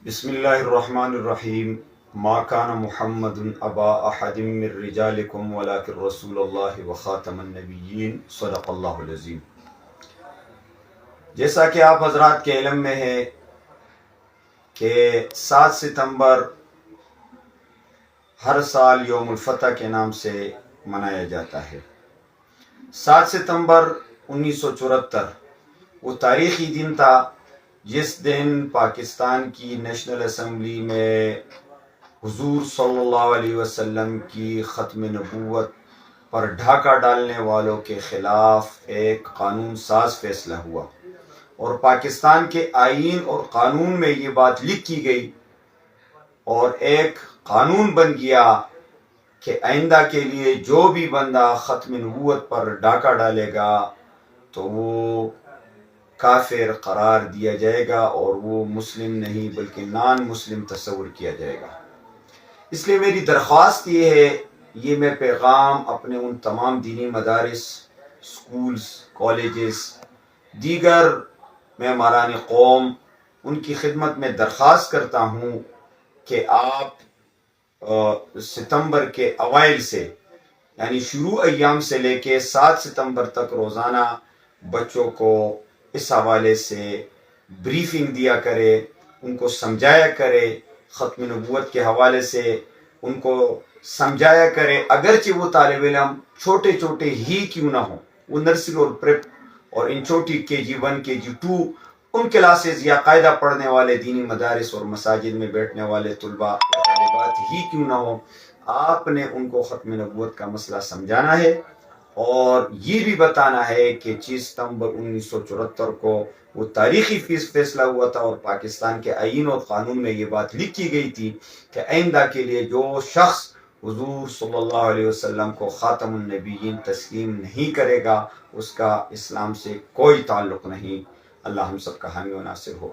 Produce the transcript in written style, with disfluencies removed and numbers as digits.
بسم اللہ الرحمن الرحیم ما کان محمد ابا احد من رجالکم ولکن رسول اللہ وخاتم النبیین صدق اللہ العظیم۔ جیسا کہ آپ حضرات کے علم میں ہے کہ 7 ستمبر ہر سال یوم الفتح کے نام سے منایا جاتا ہے۔ 7 ستمبر 1974 وہ تاریخی دن تھا جس دن پاکستان کی نیشنل اسمبلی میں حضور صلی اللہ علیہ وسلم کی ختم نبوت پر ڈھاکہ ڈالنے والوں کے خلاف ایک قانون ساز فیصلہ ہوا، اور پاکستان کے آئین اور قانون میں یہ بات لکھی گئی اور ایک قانون بن گیا کہ آئندہ کے لیے جو بھی بندہ ختم نبوت پر ڈاکہ ڈالے گا تو وہ کافر قرار دیا جائے گا اور وہ مسلم نہیں بلکہ نان مسلم تصور کیا جائے گا۔ اس لیے میری درخواست یہ ہے، یہ میں پیغام اپنے ان تمام دینی مدارس، سکولز، کالجز، دیگر معماران قوم، ان کی خدمت میں درخواست کرتا ہوں کہ آپ ستمبر کے اوائل سے یعنی شروع ایام سے لے کے 7 ستمبر تک روزانہ بچوں کو اس حوالے سے بریفنگ دیا کرے، ان کو سمجھایا کرے، ختم نبوت کے حوالے سے ان کو سمجھایا کرے، اگرچہ وہ طالب علم چھوٹے چھوٹے ہی کیوں نہ ہوں، وہ نرسری اور پریپ اور ان چھوٹی KG1 KG2 ان کلاسز یا قاعدہ پڑھنے والے دینی مدارس اور مساجد میں بیٹھنے والے طلباء طالبات ہی کیوں نہ ہوں، آپ نے ان کو ختم نبوت کا مسئلہ سمجھانا ہے اور یہ بھی بتانا ہے کہ 6 ستمبر 1974 کو وہ تاریخی فیصلہ ہوا تھا اور پاکستان کے آئین اور قانون میں یہ بات لکھی گئی تھی کہ آئندہ کے لیے جو شخص حضور صلی اللہ علیہ وسلم کو خاتم النبیین تسلیم نہیں کرے گا اس کا اسلام سے کوئی تعلق نہیں۔ اللہ ہم سب کا حامی و ناصر ہو۔